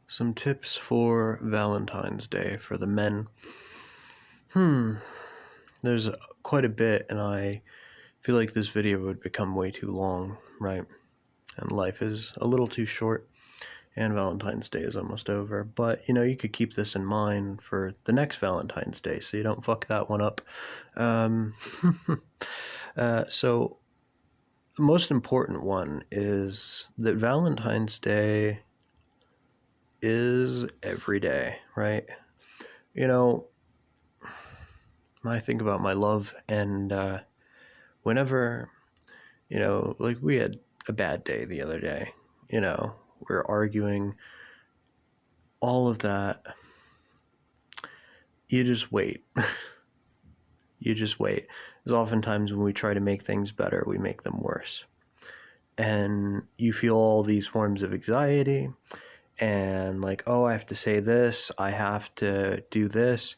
Some tips for Valentine's Day for the men. There's quite a bit, and I feel like this video would become way too long, right? And life is a little too short, and Valentine's Day is almost over. But, you could keep this in mind for the next Valentine's Day so you don't fuck that one up. So, the most important one is that Valentine's Day is every day, right? I think about my love, and whenever, like we had a bad day the other day, we're arguing, all of that, you just wait. You just wait. Because oftentimes when we try to make things better, we make them worse. And you feel all these forms of anxiety, and like, oh, I have to say this, I have to do this,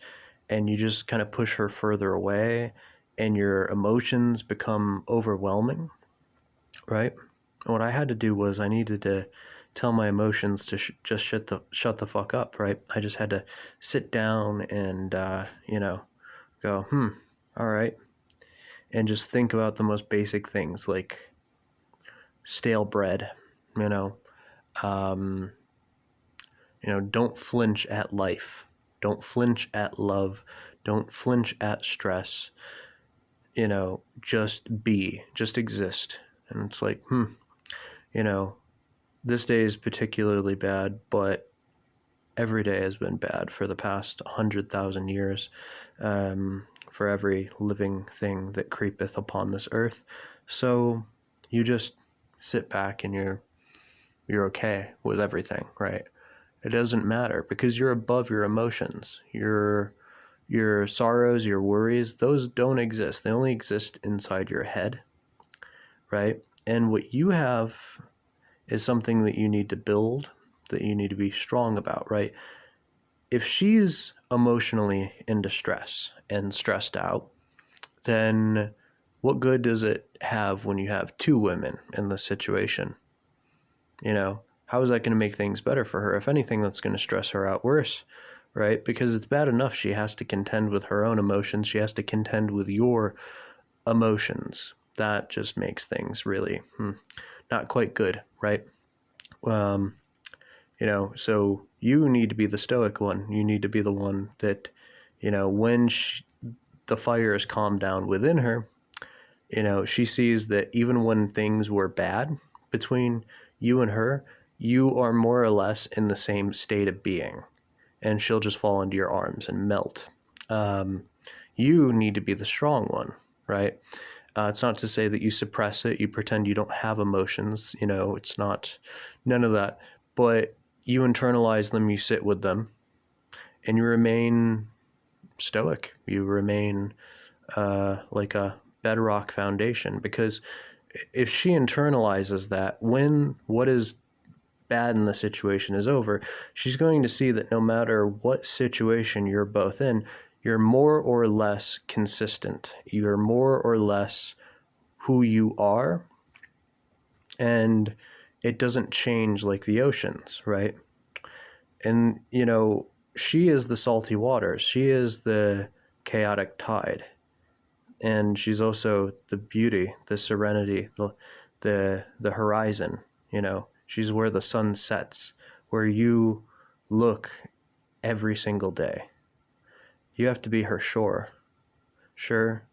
and you just kind of push her further away, and your emotions become overwhelming, right? And what I had to do was I needed to tell my emotions to just shut the fuck up, right? I just had to sit down and go, all right, and just think about the most basic things like stale bread, don't flinch at life. Don't flinch at love. Don't flinch at stress. Just be, just exist. And it's like, this day is particularly bad, but every day has been bad for the past 100,000 years, for every living thing that creepeth upon this earth. So you just sit back and you're okay with everything, right? It doesn't matter because you're above your emotions. Your sorrows, your worries, those don't exist. They only exist inside your head, right? And what you have is something that you need to build, that you need to be strong about, right? If she's emotionally in distress and stressed out, then what good does it have when you have two women in this situation? How is that going to make things better for her? If anything, that's going to stress her out worse, right? Because it's bad enough she has to contend with her own emotions. She has to contend with your emotions. That just makes things really not quite good, right? So you need to be the stoic one. You need to be the one that, when the fire is calmed down within her, she sees that even when things were bad between you and her, you are more or less in the same state of being, and she'll just fall into your arms and melt. You need to be the strong one, right? It's not to say that you suppress it, you pretend you don't have emotions, it's not, none of that, but you internalize them, you sit with them, and you remain stoic. You remain like a bedrock foundation, because if she internalizes that, when what is bad in the situation is over, she's going to see that no matter what situation you're both in, you're more or less consistent. You're more or less who you are, and it doesn't change like the oceans, right? And, she is the salty waters. She is the chaotic tide. And she's also the beauty, the serenity, the horizon, She's where the sun sets, where you look every single day. You have to be her shore. Sure,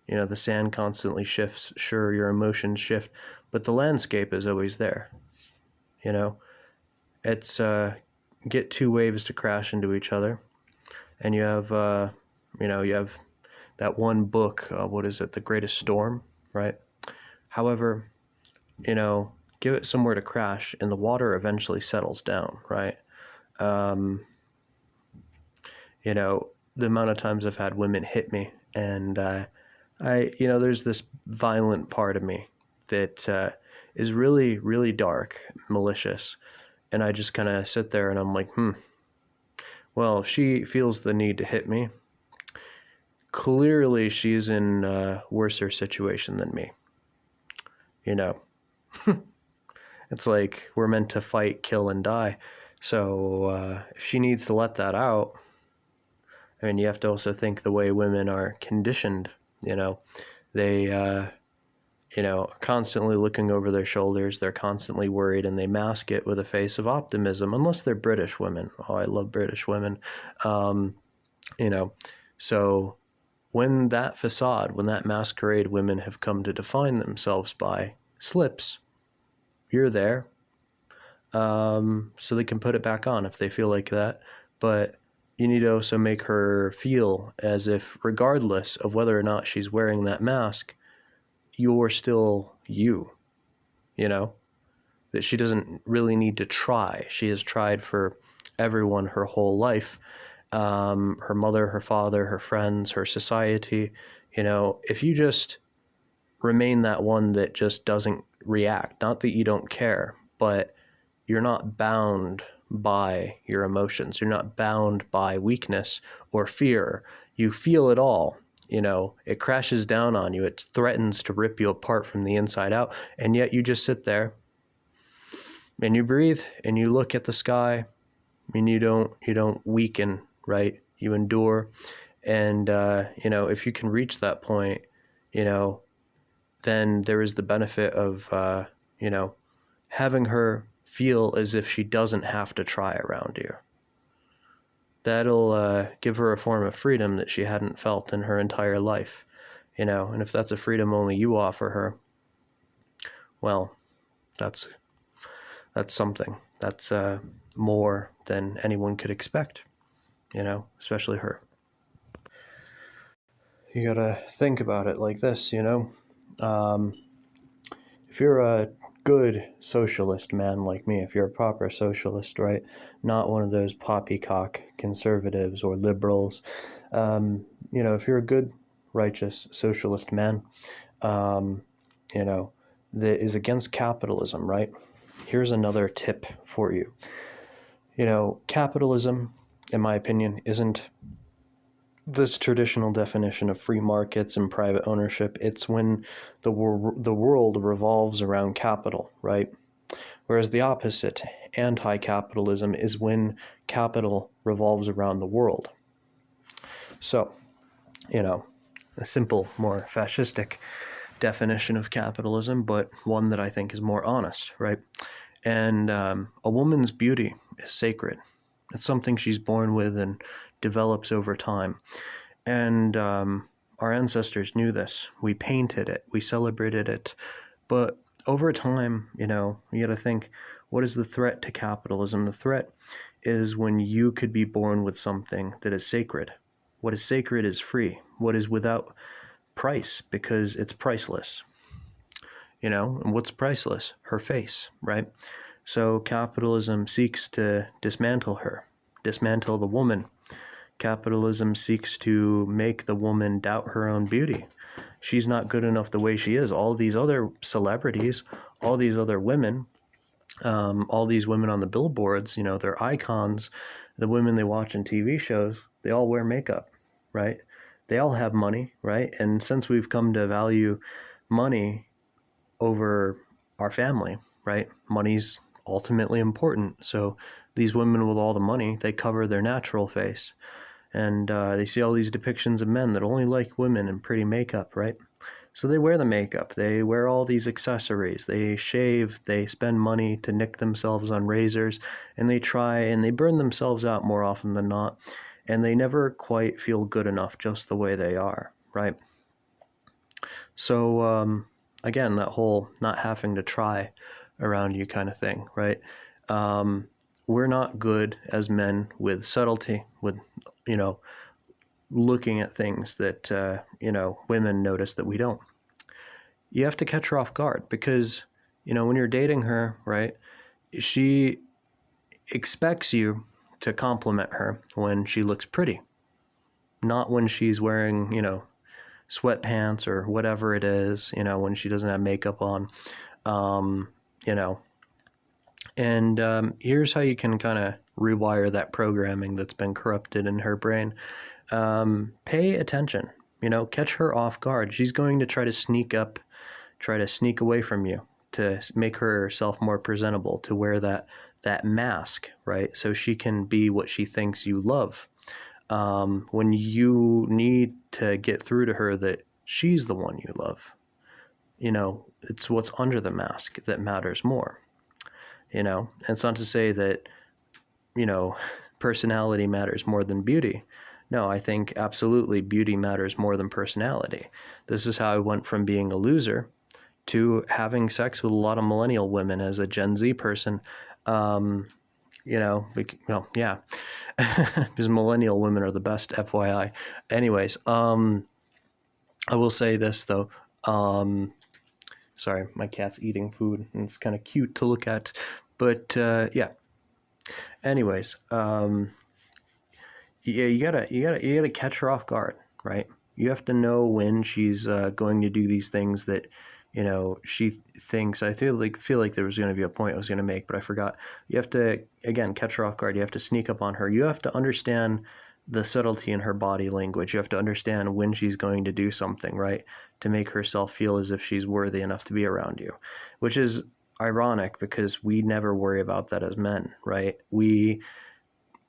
the sand constantly shifts. Sure, your emotions shift, but the landscape is always there. It's get two waves to crash into each other, and you have you have that one book, what is it, The Greatest Storm, right? However, give it somewhere to crash, and the water eventually settles down, right? The amount of times I've had women hit me, and there's this violent part of me that is really, really dark, malicious, and I just kind of sit there and I'm like, well, if she feels the need to hit me, clearly she's in a worser situation than me. It's like we're meant to fight, kill, and die. So if she needs to let that out, I mean, you have to also think the way women are conditioned. They constantly looking over their shoulders. They're constantly worried, and they mask it with a face of optimism, unless they're British women. Oh, I love British women. So when that facade, when that masquerade women have come to define themselves by slips, you're there. So they can put it back on if they feel like that. But you need to also make her feel as if, regardless of whether or not she's wearing that mask, you're still you, that she doesn't really need to try. She has tried for everyone her whole life. Her mother, her father, her friends, her society. If you just remain that one that just doesn't react, not that you don't care, but you're not bound by your emotions. You're not bound by weakness or fear. You feel it all. It crashes down on you. It threatens to rip you apart from the inside out. And yet you just sit there and you breathe and you look at the sky and you don't weaken, right? You endure. And, if you can reach that point, then there is the benefit of, having her feel as if she doesn't have to try around you. That'll give her a form of freedom that she hadn't felt in her entire life, and if that's a freedom only you offer her, well, that's something. That's more than anyone could expect, especially her. You gotta think about it like this, if you're a good socialist man like me, if you're a proper socialist, right, not one of those poppycock conservatives or liberals, if you're a good, righteous socialist man, that is against capitalism, right? Here's another tip for you. Capitalism, in my opinion, isn't this traditional definition of free markets and private ownership. It's when the world revolves around capital, right? Whereas the opposite, anti-capitalism, is when capital revolves around the world. So, a simple, more fascistic definition of capitalism, but one that I think is more honest, right? And a woman's beauty is sacred. It's something she's born with and develops over time. And our ancestors knew this. We painted it. We celebrated it. But over time, you got to think, what is the threat to capitalism? The threat is when you could be born with something that is sacred. What is sacred is free. What is without price, because it's priceless. And what's priceless? Her face, right? So capitalism seeks to dismantle her, dismantle the woman. Capitalism seeks to make the woman doubt her own beauty. She's not good enough the way she is. All these other celebrities, all these other women, all these women on the billboards, they're icons. The women they watch in TV shows, they all wear makeup, right? They all have money, right? And since we've come to value money over our family, right? Money's ultimately important. So these women with all the money, they cover their natural face. And they see all these depictions of men that only like women in pretty makeup, right? So they wear the makeup. They wear all these accessories. They shave. They spend money to nick themselves on razors. And they try and they burn themselves out more often than not. And they never quite feel good enough just the way they are, right? So, again, that whole not having to try around you kind of thing, right? We're not good as men with subtlety, with, looking at things that, women notice that we don't. You have to catch her off guard because, when you're dating her, right, she expects you to compliment her when she looks pretty, not when she's wearing, sweatpants or whatever it is, when she doesn't have makeup on, And here's how you can kind of rewire that programming that's been corrupted in her brain. Pay attention, catch her off guard. She's going to try to sneak away from you to make herself more presentable, to wear that that mask, right? So she can be what she thinks you love. When you need to get through to her that she's the one you love, it's what's under the mask that matters more. And it's not to say that, personality matters more than beauty. No, I think absolutely beauty matters more than personality. This is how I went from being a loser to having sex with a lot of millennial women as a Gen Z person. Well, yeah, because millennial women are the best, FYI. Anyways, I will say this though. Sorry, my cat's eating food, and it's kind of cute to look at. But yeah. Anyways, yeah, you gotta catch her off guard, right? You have to know when she's going to do these things that, she thinks. I feel like there was going to be a point I was going to make, but I forgot. You have to, again, catch her off guard. You have to sneak up on her. You have to understand the subtlety in her body language. You have to understand when she's going to do something, right, to make herself feel as if she's worthy enough to be around you, which is ironic because we never worry about that as men, right? We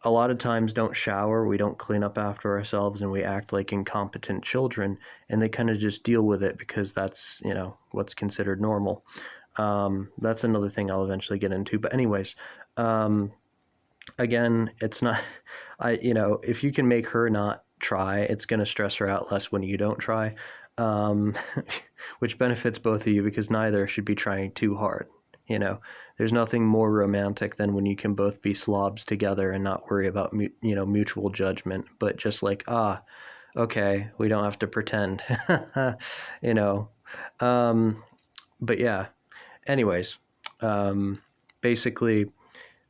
a lot of times don't shower, we don't clean up after ourselves, and we act like incompetent children, and they kind of just deal with it because that's, what's considered normal. That's another thing I'll eventually get into. But anyways, again, it's not, if you can make her not try, it's going to stress her out less when you don't try, which benefits both of you because neither should be trying too hard. There's nothing more romantic than when you can both be slobs together and not worry about, mutual judgment, but just like, okay, we don't have to pretend, but yeah, anyways, basically,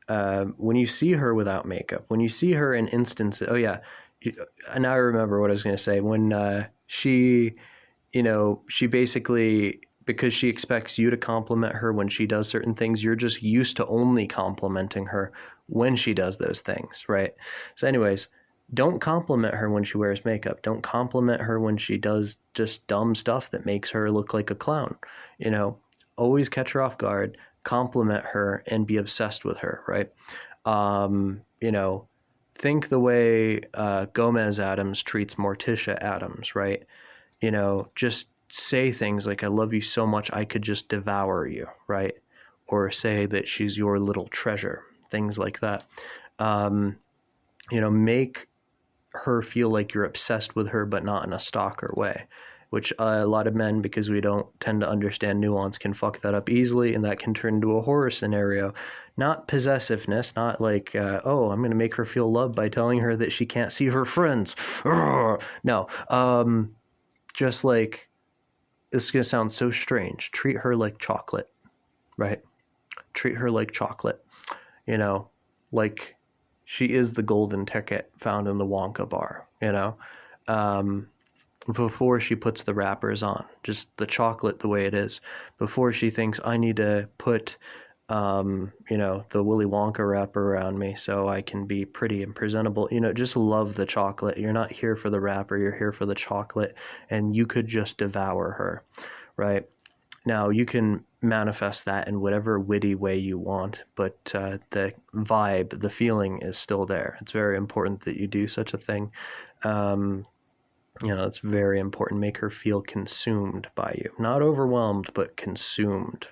when you see her without makeup, when you see her in instances, oh yeah, now I remember what I was going to say, when she basically, because she expects you to compliment her when she does certain things, you're just used to only complimenting her when she does those things, right? So anyways, don't compliment her when she wears makeup. Don't compliment her when she does just dumb stuff that makes her look like a clown. Always catch her off guard, compliment her, and be obsessed with her, right? Think the way Gomez Addams treats Morticia Addams, right? Just say things like, I love you so much I could just devour you, right? Or say that she's your little treasure, things like that. Make her feel like you're obsessed with her, but not in a stalker way, which a lot of men, because we don't tend to understand nuance, can fuck that up easily, and that can turn into a horror scenario. Not possessiveness, not like, I'm going to make her feel loved by telling her that she can't see her friends. No, just like, this is going to sound so strange. Treat her like chocolate, right? Treat her like chocolate, like she is the golden ticket found in the Wonka bar, before she puts the wrappers on, just the chocolate the way it is, before she thinks I need to put, the Willy Wonka wrapper around me so I can be pretty and presentable. Just love the chocolate. You're not here for the wrapper, you're here for the chocolate, and you could just devour her, right? Now, you can manifest that in whatever witty way you want, but the vibe, the feeling is still there. It's very important that you do such a thing. It's very important. Make her feel consumed by you. Not overwhelmed, but consumed.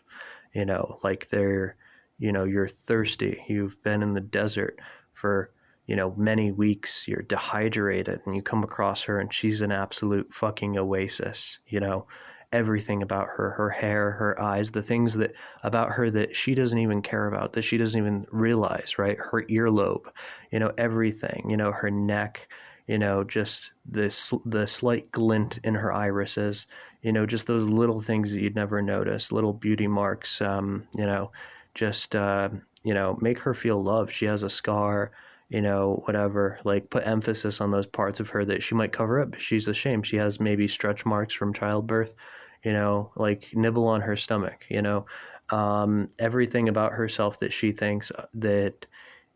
Like you're thirsty. You've been in the desert for, many weeks. You're dehydrated, and you come across her, and she's an absolute fucking oasis. Everything about her hair, her eyes, the things that about her that she doesn't even care about, that she doesn't even realize, right? Her earlobe, everything, her neck, just the slight glint in her irises, just those little things that you'd never notice, little beauty marks, just, make her feel loved. She has a scar, whatever, like put emphasis on those parts of her that she might cover up, but she's ashamed. She has maybe stretch marks from childbirth, like nibble on her stomach, everything about herself that she thinks that,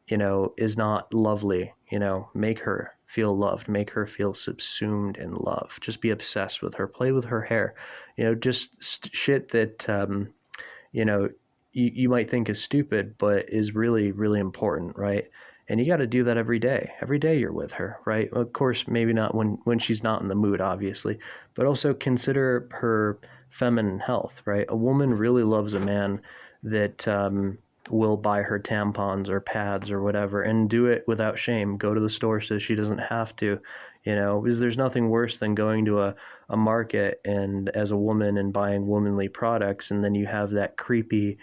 is not lovely, make her feel loved, make her feel subsumed in love. Just be obsessed with her, play with her hair, just shit that, you might think is stupid, but is really, really important, right? And you got to do that every day. Every day you're with her, right? Of course, maybe not when she's not in the mood, obviously, but also consider her feminine health, right? A woman really loves a man that will buy her tampons or pads or whatever and do it without shame. Go to the store so she doesn't have to, because there's nothing worse than going to a market and as a woman and buying womanly products, and then you have that creepy,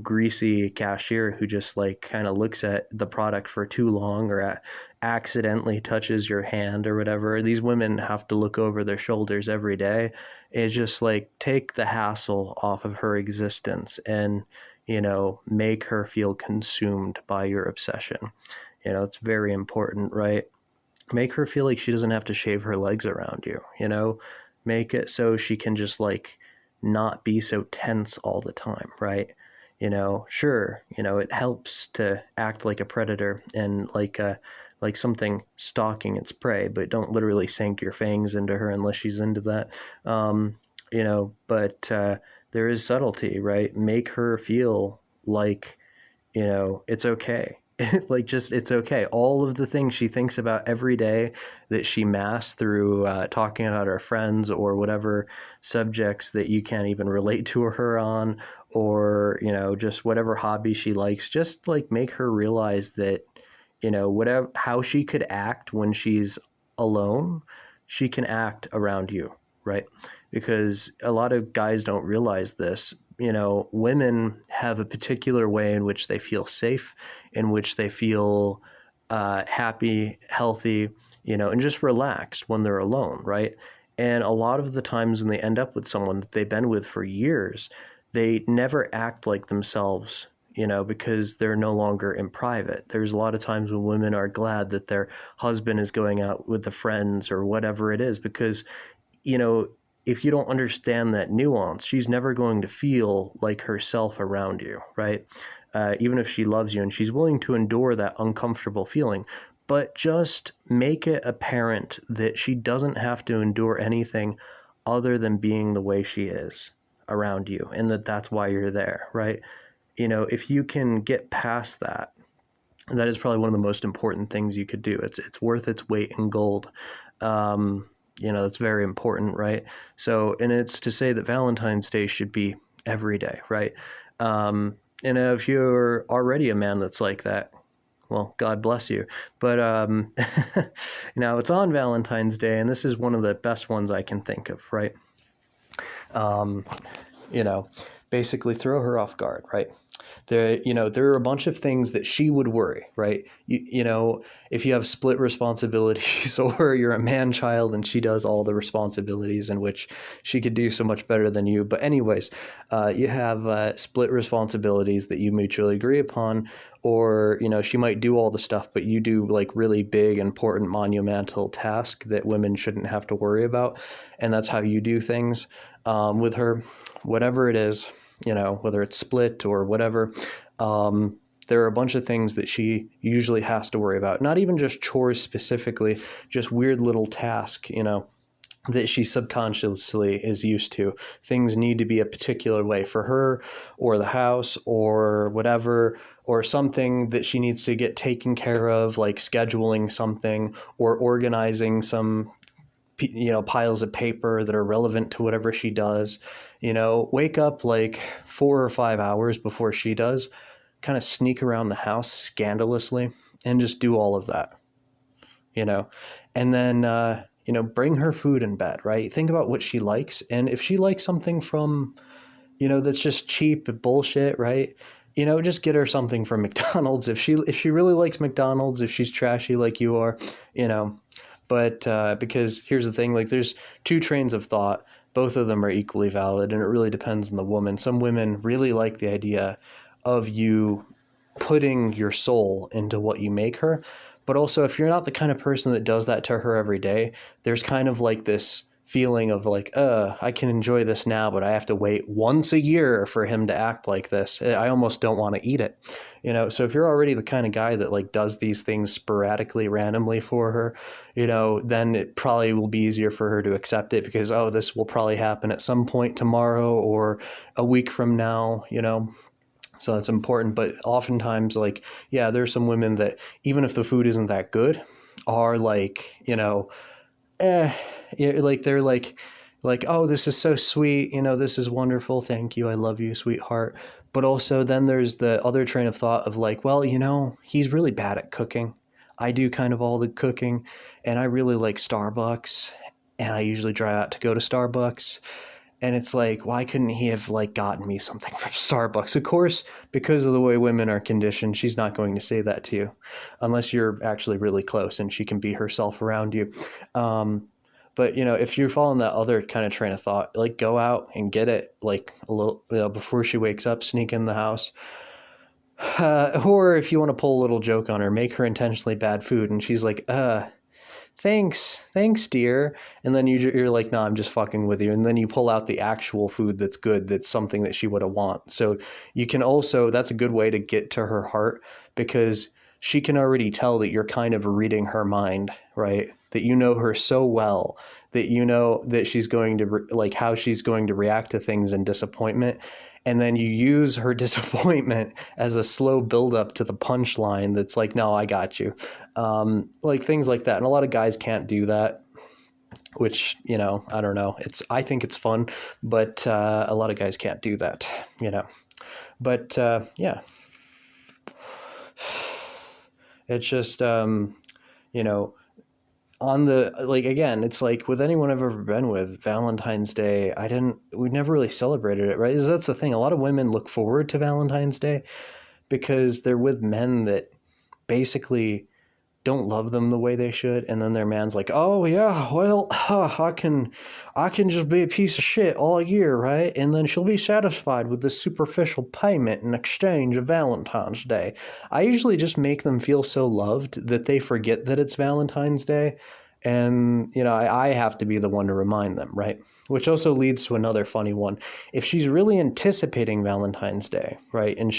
greasy cashier who just like kind of looks at the product for too long or accidentally touches your hand or whatever. These women have to look over their shoulders every day. It's just like take the hassle off of her existence and, make her feel consumed by your obsession. It's very important, right? Make her feel like she doesn't have to shave her legs around you, make it so she can just like not be so tense all the time, right? Sure, it helps to act like a predator and like something stalking its prey, but don't literally sink your fangs into her unless she's into that. But there is subtlety, right? Make her feel like, it's okay. Like just it's okay. All of the things she thinks about every day that she masks through talking about her friends or whatever subjects that you can't even relate to her on, or just whatever hobby she likes, just like make her realize that whatever how she could act when she's alone, she can act around you, right? Because a lot of guys don't realize this. Women have a particular way in which they feel safe, in which they feel happy, healthy, and just relaxed when they're alone, right? And a lot of the times when they end up with someone that they've been with for years, they never act like themselves, because they're no longer in private. There's a lot of times when women are glad that their husband is going out with the friends or whatever it is, because, if you don't understand that nuance, she's never going to feel like herself around you, right? Even if she loves you and she's willing to endure that uncomfortable feeling, but just make it apparent that she doesn't have to endure anything other than being the way she is around you, and that's why you're there, right? If you can get past that, that is probably one of the most important things you could do. It's worth its weight in gold. That's very important, right? So, and it's to say that Valentine's Day should be every day, right? And if you're already a man that's like that, well, God bless you. But now it's on Valentine's Day, and this is one of the best ones I can think of, right? Basically throw her off guard, right? There are a bunch of things that she would worry, right? If you have split responsibilities or you're a man child and she does all the responsibilities in which she could do so much better than you. But anyways, you have split responsibilities that you mutually agree upon, or, she might do all the stuff, but you do like really big, important, monumental task that women shouldn't have to worry about. And that's how you do things with her, whatever it is. Whether it's split or whatever, there are a bunch of things that she usually has to worry about. Not even just chores specifically, just weird little tasks, that she subconsciously is used to. Things need to be a particular way for her or the house or whatever, or something that she needs to get taken care of, like scheduling something or organizing some piles of paper that are relevant to whatever she does. Wake up like 4 or 5 hours before she does, kind of sneak around the house scandalously and just do all of that, and then, bring her food in bed, right? Think about what she likes. And if she likes something from, that's just cheap bullshit, right? Just get her something from McDonald's. If she really likes McDonald's, if she's trashy like you are, But because here's the thing, like there's two trains of thought. Both of them are equally valid, and it really depends on the woman. Some women really like the idea of you putting your soul into what you make her. But also, if you're not the kind of person that does that to her every day, there's kind of like this feeling of like, I can enjoy this now, but I have to wait once a year for him to act like this. I almost don't want to eat it. So if you're already the kind of guy that like does these things sporadically, randomly for her, then it probably will be easier for her to accept it because, this will probably happen at some point tomorrow or a week from now, So that's important. But oftentimes, like, yeah, there's some women that, even if the food isn't that good, are like, eh, yeah, like they're like, oh, this is so sweet, this is wonderful, thank you, I love you, sweetheart. But also then there's the other train of thought of like, well, he's really bad at cooking. I do kind of all the cooking, and I really like Starbucks, and I usually drive out to go to Starbucks. And it's like, why couldn't he have like gotten me something from Starbucks? Of course, because of the way women are conditioned, she's not going to say that to you unless you're actually really close and she can be herself around you. But if you're following that other kind of train of thought, like go out and get it like a little, before she wakes up, sneak in the house. Or if you want to pull a little joke on her, make her intentionally bad food, and she's like, thanks, dear. And then you're like, no, I'm just fucking with you. And then you pull out the actual food that's good, that's something that she would have want. So you can also, that's a good way to get to her heart, because she can already tell that you're kind of reading her mind, right? That you know her so well, that you know that she's going to, like, how she's going to react to things in disappointment. And then you use her disappointment as a slow buildup to the punchline that's like, no, I got you. Like things like that. And a lot of guys can't do that, which, I don't know. I think it's fun, but a lot of guys can't do that, But yeah, it's just, on the, like, again, it's like with anyone I've ever been with, Valentine's Day, we never really celebrated it, right? That's the thing. A lot of women look forward to Valentine's Day because they're with men that basically don't love them the way they should, and then their man's like, oh yeah, well, I can just be a piece of shit all year, right? And then she'll be satisfied with this superficial payment in exchange of Valentine's Day. I usually just make them feel so loved that they forget that it's Valentine's Day, and I have to be the one to remind them, right? Which also leads to another funny one. If she's really anticipating Valentine's Day, right, and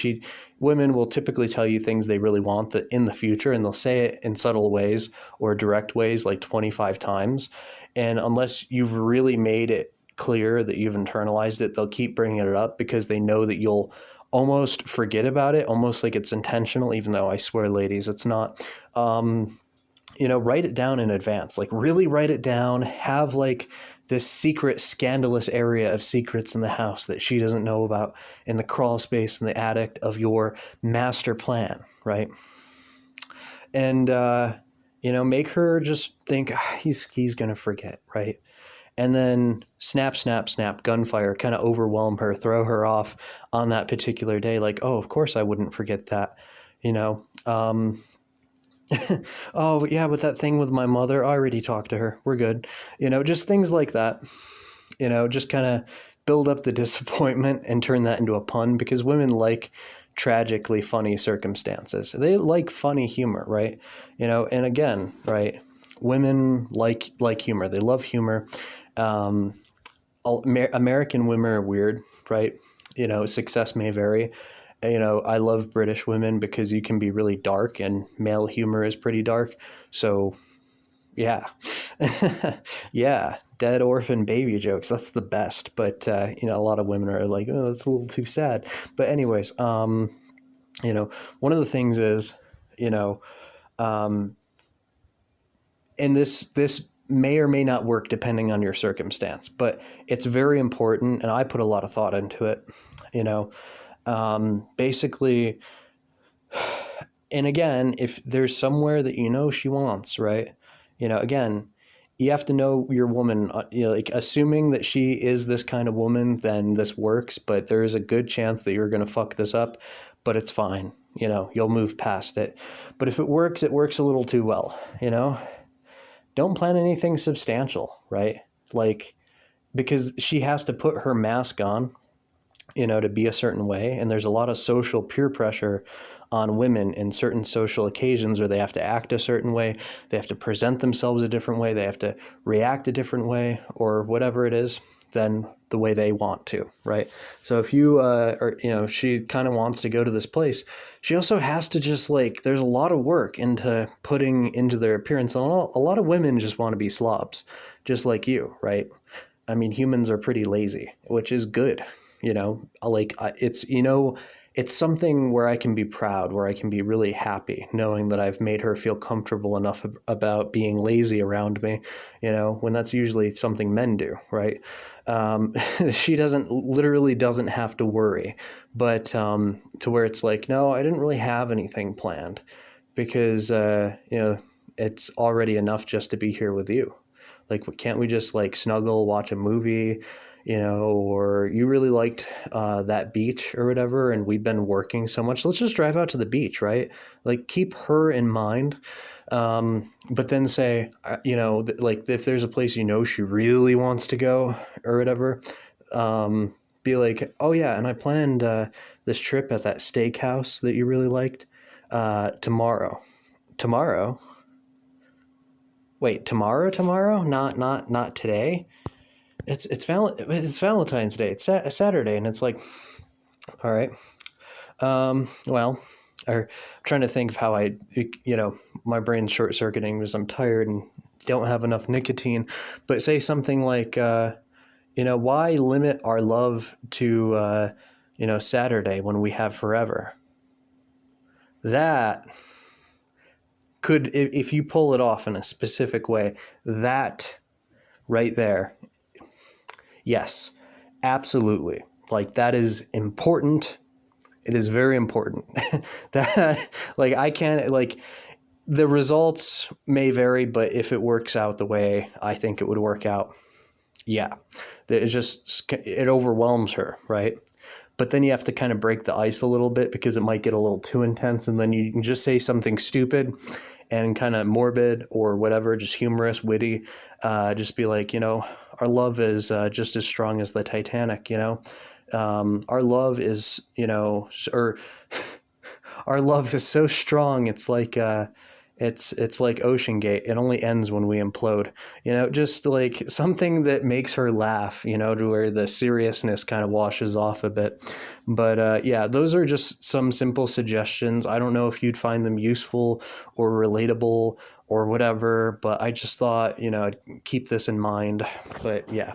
women will typically tell you things they really want that in the future, and they'll say it in subtle ways or direct ways like 25 times. And unless you've really made it clear that you've internalized it, they'll keep bringing it up because they know that you'll almost forget about it, almost like it's intentional, even though I swear, ladies, it's not. Write it down in advance, like really write it down, have like this secret scandalous area of secrets in the house that she doesn't know about in the crawl space in the attic of your master plan, right? And make her just think, he's gonna forget, right? And then snap, snap, snap, gunfire, kind of overwhelm her, throw her off on that particular day, like, oh, of course I wouldn't forget that. Oh yeah, but that thing with my mother, I already talked to her, we're good. Just things like that. Just kind of build up the disappointment and turn that into a pun, because women like tragically funny circumstances. They like funny humor, right? And again, right, women like humor. They love humor. American women are weird, right? Success may vary. I love British women because you can be really dark, and male humor is pretty dark. So, yeah. Yeah, dead orphan baby jokes. That's the best. But, a lot of women are like, oh, that's a little too sad. But anyways, one of the things is, and this may or may not work depending on your circumstance, but it's very important, and I put a lot of thought into it, basically, and again, if there's somewhere that she wants, right? Again, you have to know your woman, like assuming that she is this kind of woman, then this works, but there is a good chance that you're going to fuck this up, but it's fine. You'll move past it. But if it works a little too well, don't plan anything substantial, right? Like, because she has to put her mask on, to be a certain way. And there's a lot of social peer pressure on women in certain social occasions where they have to act a certain way. They have to present themselves a different way. They have to react a different way, or whatever it is, than the way they want to, right? So if she kind of wants to go to this place, she also has to just there's a lot of work into putting into their appearance. And a lot of women just want to be slobs, just like you, right? I mean, humans are pretty lazy, which is good. It's it's something where I can be proud, where I can be really happy knowing that I've made her feel comfortable enough about being lazy around me, when that's usually something men do, right? She literally doesn't have to worry, but to where it's like, no, I didn't really have anything planned because, it's already enough just to be here with you. Like, can't we just like snuggle, watch a movie, or you really liked that beach or whatever, and we've been working so much. Let's just drive out to the beach, right? Like, keep her in mind. But then say, like if there's a place she really wants to go or whatever, be like, oh yeah, and I planned this trip at that steakhouse that you really liked tomorrow. Tomorrow? Wait, tomorrow? Not today. It's Valentine's Day. It's Saturday, and it's like, all right. Well, I'm trying to think of how my brain's short circuiting because I'm tired and don't have enough nicotine. But say something like, why limit our love to Saturday when we have forever? That could, if you pull it off in a specific way, that right there. Yes, absolutely. Like, that is important. It is very important. That, like, I can't, like, the results may vary, but if it works out the way I think it would work out, yeah, it overwhelms her, right? But then you have to kind of break the ice a little bit because it might get a little too intense, and then you can just say something stupid and kind of morbid or whatever, just humorous, witty. Just be like, our love is just as strong as the Titanic, our love is, or our love is so strong. It's like, it's like Ocean Gate. It only ends when we implode, just like something that makes her laugh, to where the seriousness kind of washes off a bit. But yeah, those are just some simple suggestions. I don't know if you'd find them useful or relatable or whatever, but I just thought, I'd keep this in mind. But yeah.